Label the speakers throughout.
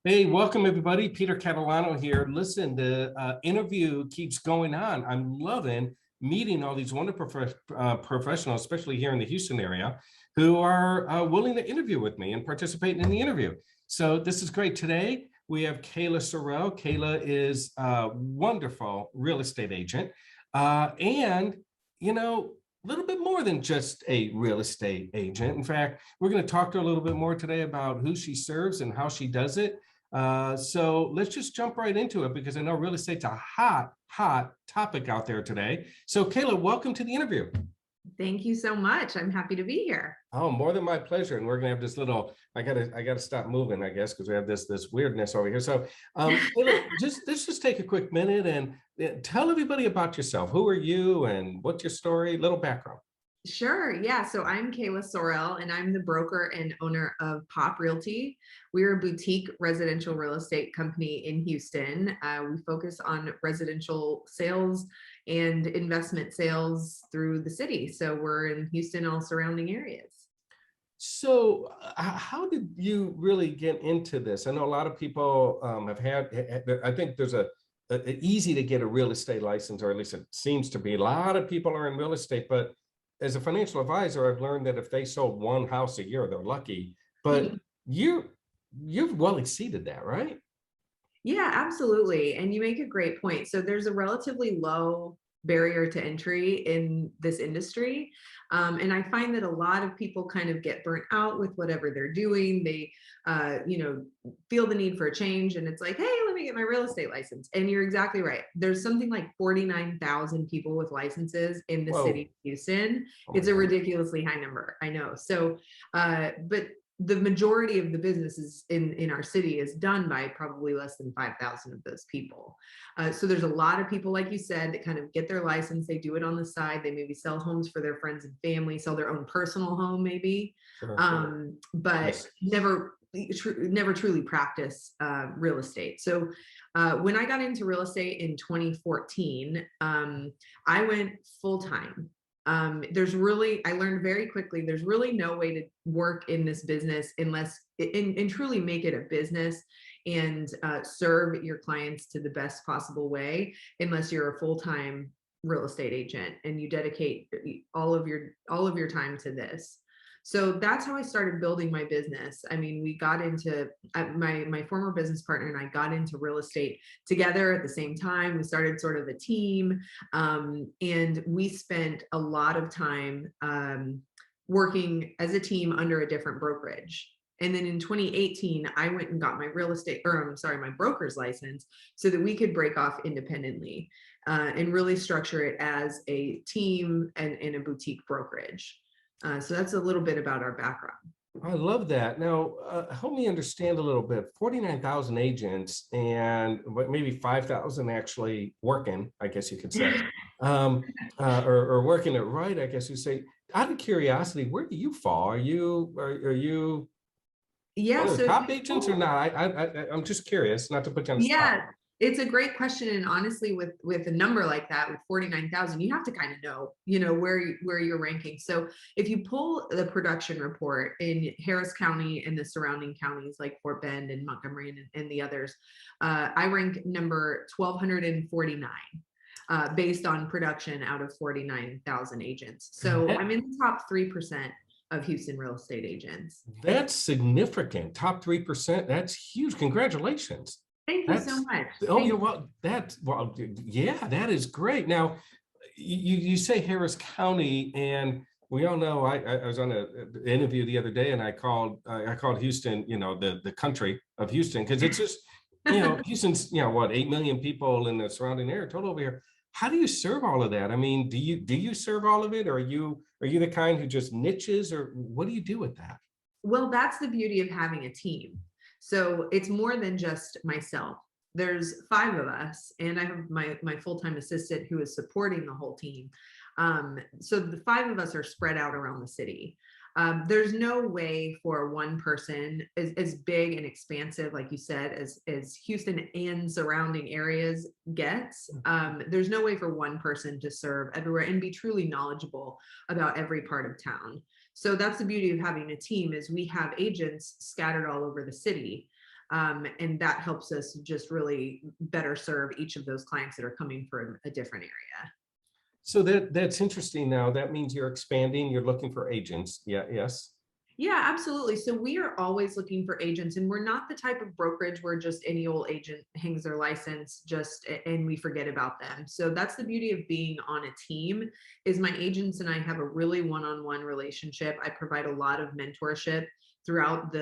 Speaker 1: Hey, welcome everybody. Peter Catalano here. Listen, the interview keeps going on. I'm loving meeting all these wonderful professionals, especially here in the Houston area, who are willing to interview with me and participate in the interview. So this is great. Today, we have Kayla Sorrell. Kayla is a wonderful real estate agent. And, a little bit more than just a real estate agent. In fact, we're going to talk to her a little bit more today about who she serves and how she does it. So let's just jump right into it because I know real estate's a hot topic out there today. So Kayla, welcome to the interview.
Speaker 2: Thank you so much. I'm happy to be here.
Speaker 1: Oh, more than my pleasure. And we're gonna have this little, I gotta stop moving, I guess, because we have this weirdness over here. So Kayla, let's just take a quick minute and tell everybody about yourself. Who are you and what's your story? Little background.
Speaker 2: Sure. Yeah. So I'm Kayla Sorrell, and I'm the broker and owner of Pop Realty. We're a boutique residential real estate company in Houston. We focus on residential sales and investment sales through the city. So we're in Houston, all surrounding areas.
Speaker 1: So, how did you really get into this? I know a lot of people have I think there's easy to get a real estate license, or at least it seems to be. A lot of people are in real estate, but as a financial advisor, I've learned that if they sold one house a year, they're lucky. But you, you've well exceeded that, right?
Speaker 2: Yeah, absolutely. And you make a great point. So there's a relatively low barrier to entry in this industry. And I find that a lot of people kind of get burnt out with whatever they're doing. They, feel the need for a change. And it's like, hey, let me get my real estate license. And you're exactly right. There's something like 49,000 people with licenses in the city
Speaker 1: Whoa.
Speaker 2: of Houston.
Speaker 1: Oh my
Speaker 2: It's a
Speaker 1: God.
Speaker 2: ridiculously high number. I know. So, but the majority of the businesses in our city is done by probably less than 5,000 of those people. So there's a lot of people, like you said, that kind of get their license. They do it on the side. They maybe sell homes for their friends and family, sell their own personal home, maybe,
Speaker 1: Sure.
Speaker 2: but
Speaker 1: Yes.
Speaker 2: never truly practice real estate. So when I got into real estate in 2014, I went full time. I learned very quickly, there's really no way to work in this business unless and truly make it a business and serve your clients to the best possible way, unless you're a full-time real estate agent and you dedicate all of your time to this. So that's how I started building my business. I mean, we got into my former business partner and I got into real estate together at the same time. We started sort of a team, and we spent a lot of time working as a team under a different brokerage. And then in 2018, I went and got my my broker's license so that we could break off independently and really structure it as a team and in a boutique brokerage. So that's a little bit about our background.
Speaker 1: I love that. Now, help me understand a little bit. 49,000 agents and maybe 5,000 actually working, I guess you could say, or working it right, I guess you say. Out of curiosity, where do you fall? Are you
Speaker 2: Yeah,
Speaker 1: one of the
Speaker 2: so if
Speaker 1: top
Speaker 2: you
Speaker 1: agents or
Speaker 2: pull,
Speaker 1: not? I'm just curious, not to put you on the spot.
Speaker 2: yeah, it's a great question. And honestly, with a number like that, with 49,000, you have to kind of know where you're ranking. So if you pull the production report in Harris County and the surrounding counties like Fort Bend and Montgomery and the others, I rank number 1,249. Based on production out of 49,000 agents. So I'm in the top 3% of Houston real estate agents.
Speaker 1: That's significant. Top 3%. That's huge. Congratulations.
Speaker 2: Thank you so
Speaker 1: That's
Speaker 2: much.
Speaker 1: oh,
Speaker 2: Thank
Speaker 1: you're
Speaker 2: you.
Speaker 1: well. Yeah, that is great. Now, you say Harris County, and we all know I was on an interview the other day, and I called Houston, the country of Houston, because it's just Houston's what 8 million people in the surrounding area total over here. How do you serve all of that? I mean, do you serve all of it, or are you the kind who just niches, or what do you do with that?
Speaker 2: Well, that's the beauty of having a team. So it's more than just myself. There's five of us, and I have my full-time assistant who is supporting the whole team. So the five of us are spread out around the city. There's no way for one person as big and expansive, like you said, as Houston and surrounding areas gets. There's no way for one person to serve everywhere and be truly knowledgeable about every part of town. So that's the beauty of having a team is we have agents scattered all over the city. And that helps us just really better serve each of those clients that are coming from a different area.
Speaker 1: So that's interesting. Now that means you're expanding, you're looking for agents. Yeah, yes.
Speaker 2: Yeah, absolutely. So we are always looking for agents, and we're not the type of brokerage where just any old agent hangs their license and we forget about them. So that's the beauty of being on a team, is my agents and I have a really one-on-one relationship. I provide a lot of mentorship throughout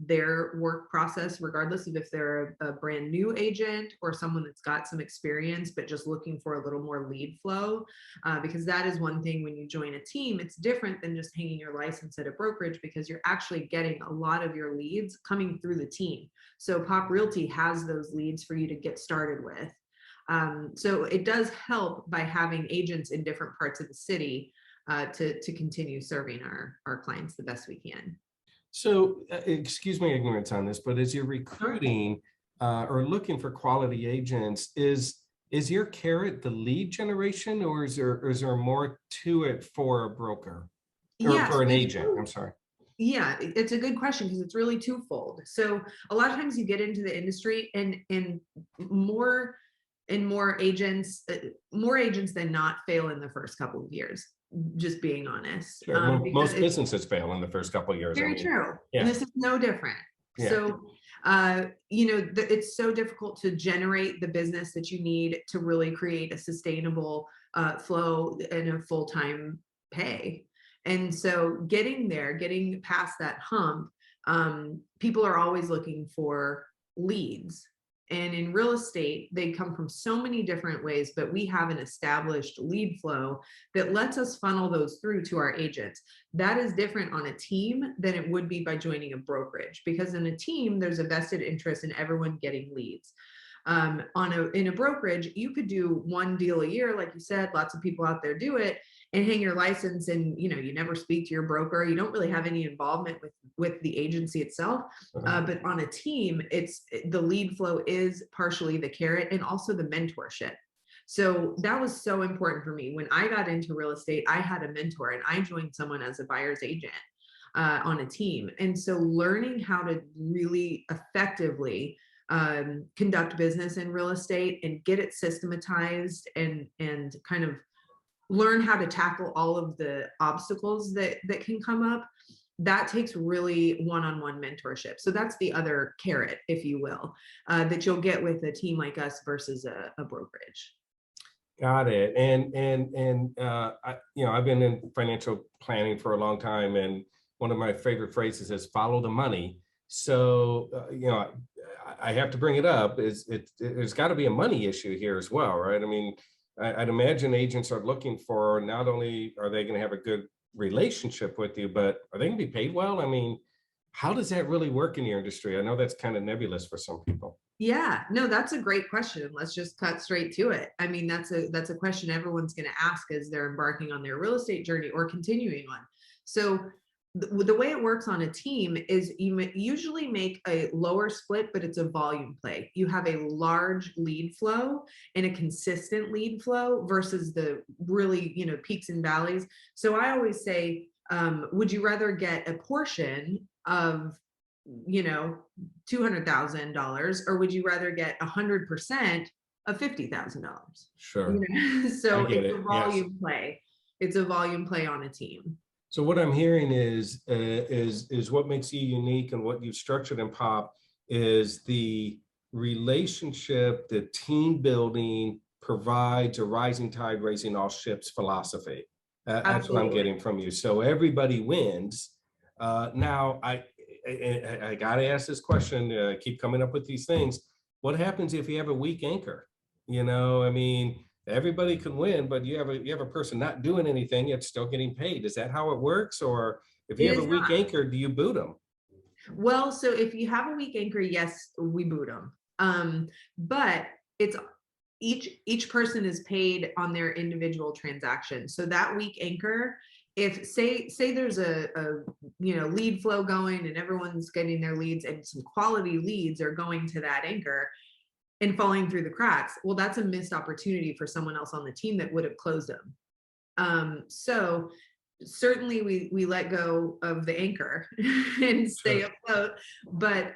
Speaker 2: their work process, regardless of if they're a brand new agent or someone that's got some experience but just looking for a little more lead flow. Because that is one thing, when you join a team, it's different than just hanging your license at a brokerage, because you're actually getting a lot of your leads coming through the team. So Pop Realty has those leads for you to get started with. So it does help by having agents in different parts of the city to continue serving our clients the best we can.
Speaker 1: So, excuse my ignorance on this, but as you're recruiting or looking for quality agents, is your carrot the lead generation, or is there more to it for a broker or
Speaker 2: Yes.
Speaker 1: for an agent? I'm sorry.
Speaker 2: Yeah, it's a good question, because it's really twofold. So a lot of times you get into the industry, and more more agents than not fail in the first couple of years, just being honest.
Speaker 1: Sure.
Speaker 2: Because
Speaker 1: Most
Speaker 2: it's
Speaker 1: businesses fail in the first couple of years. I
Speaker 2: very
Speaker 1: mean,
Speaker 2: true. And
Speaker 1: yeah,
Speaker 2: this is no different.
Speaker 1: yeah.
Speaker 2: So, it's so difficult to generate the business that you need to really create a sustainable flow and a full-time pay. And so getting past that hump, people are always looking for leads. And in real estate, they come from so many different ways, but we have an established lead flow that lets us funnel those through to our agents. That is different on a team than it would be by joining a brokerage, because in a team, there's a vested interest in everyone getting leads. In a brokerage, you could do one deal a year, like you said, lots of people out there do it, and hang your license, and you never speak to your broker. You don't really have any involvement with the agency itself. But on a team, the lead flow is partially the carrot and also the mentorship. So that was so important for me. When I got into real estate, I had a mentor, and I joined someone as a buyer's agent on a team. And so learning how to really effectively conduct business in real estate and get it systematized, and kind of learn how to tackle all of the obstacles that can come up, that takes really one-on-one mentorship. So that's the other carrot, if you will, that you'll get with a team like us versus a brokerage.
Speaker 1: Got it. I've been in financial planning for a long time, and one of my favorite phrases is "follow the money." So, I have to bring it up. There's got to be a money issue here as well, right? I mean, I'd imagine agents are looking for, not only are they going to have a good relationship with you, but are they going to be paid well? I mean, how does that really work in your industry? I know that's kind of nebulous for some people.
Speaker 2: Yeah, no, that's a great question. Let's just cut straight to it. I mean, that's a question everyone's going to ask as they're embarking on their real estate journey or continuing on. So the way it works on a team is you usually make a lower split, but it's a volume play. You have a large lead flow and a consistent lead flow versus the really, peaks and valleys. So I always say, would you rather get a portion of $200,000, or would you rather get 100% of $50,000?
Speaker 1: Sure. I
Speaker 2: So
Speaker 1: get
Speaker 2: it's
Speaker 1: it.
Speaker 2: a
Speaker 1: Yes.
Speaker 2: volume play. It's a volume play on a team.
Speaker 1: So what I'm hearing is what makes you unique, and what you've structured in Pop is the relationship, the team building provides a rising tide raising all ships philosophy. That's what I'm
Speaker 2: Absolutely.
Speaker 1: getting from you. So everybody wins. Now I got to ask this question. I keep coming up with these things. What happens if you have a weak anchor? I mean, everybody can win, but you have a person not doing anything yet still getting paid. Is that how it works? Or if you
Speaker 2: It
Speaker 1: have a
Speaker 2: is
Speaker 1: weak
Speaker 2: not.
Speaker 1: anchor, do you boot them?
Speaker 2: Well, so if you have a weak anchor, yes, we boot them. But it's each person is paid on their individual transaction. So that weak anchor, if say there's a lead flow going and everyone's getting their leads, and some quality leads are going to that anchor and falling through the cracks, well, that's a missed opportunity for someone else on the team that would have closed them. So certainly we let go of the anchor and stay
Speaker 1: Sure.
Speaker 2: afloat, but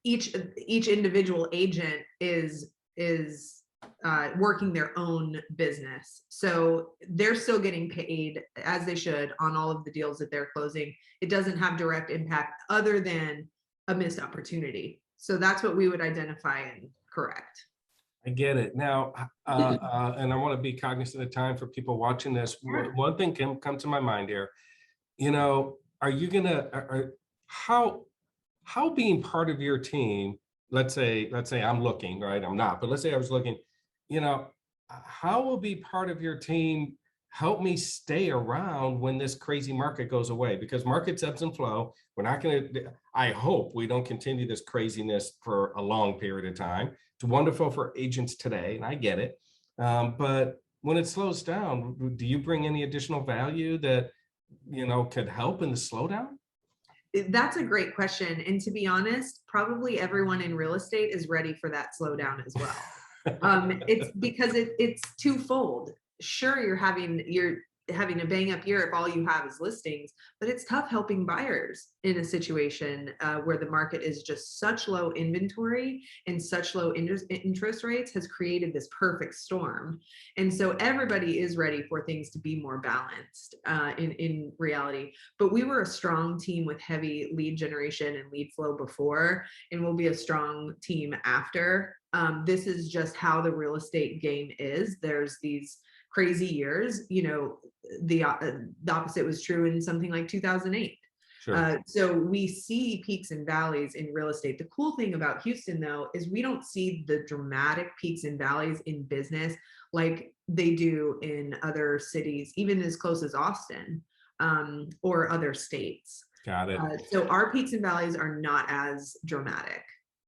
Speaker 2: each individual agent is working their own business. So they're still getting paid as they should on all of the deals that they're closing. It doesn't have direct impact other than a missed opportunity. So that's what we would identify and correct.
Speaker 1: I get it. Now, and I want to be cognizant of time for people watching this.
Speaker 2: Sure.
Speaker 1: One thing can come to my mind here. You know, are you gonna, how, how being part of your team, let's say I'm looking, right? I'm not, but let's say I was looking, you know, how will be part of your team help me stay around when this crazy market goes away? Because markets ebbs and flow. We're not going to, I hope we don't continue this craziness for a long period of time. It's wonderful for agents today, and I get it. But when it slows down, do you bring any additional value that, you know, could help in the slowdown?
Speaker 2: That's a great question. And to be honest, probably everyone in real estate is ready for that slowdown as well. It's because it's twofold. Sure, you're having a bang up year if all you have is listings, but it's tough helping buyers in a situation where the market is just such low inventory and such low interest rates has created this perfect storm. And so everybody is ready for things to be more balanced in reality. But we were a strong team with heavy lead generation and lead flow before, and we'll be a strong team after. This is just how the real estate game is. There's these crazy years, you know, the opposite was true in something like 2008.
Speaker 1: Sure.
Speaker 2: So we see peaks and valleys in real estate. The cool thing about Houston, though, is we don't see the dramatic peaks and valleys in business like they do in other cities, even as close as Austin or other states.
Speaker 1: Got it.
Speaker 2: So our peaks and valleys are not as dramatic.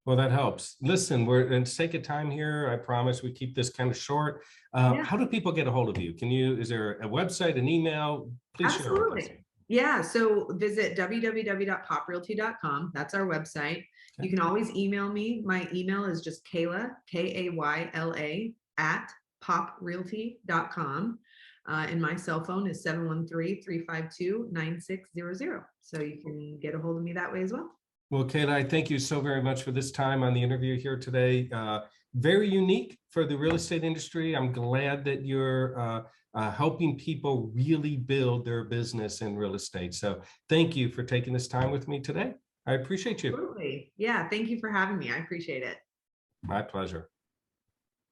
Speaker 1: Well, that helps. Listen, we're in sake of time here. I promise we keep this kind of short.
Speaker 2: Yeah.
Speaker 1: How do people get a hold of you? Is there a website, an email? Please share with us.
Speaker 2: Absolutely. Yeah. So visit www.poprealty.com. That's our website. You can always email me. My email is just Kayla, Kayla at poprealty.com. And my cell phone is 713-352-9600. So you can get a hold of me that way as well.
Speaker 1: Well, Kayla, I thank you so very much for this time on the interview here today. Very unique for the real estate industry. I'm glad that you're helping people really build their business in real estate. So thank you for taking this time with me today. I appreciate you.
Speaker 2: Absolutely. Yeah. Thank you for having me. I appreciate it.
Speaker 1: My pleasure.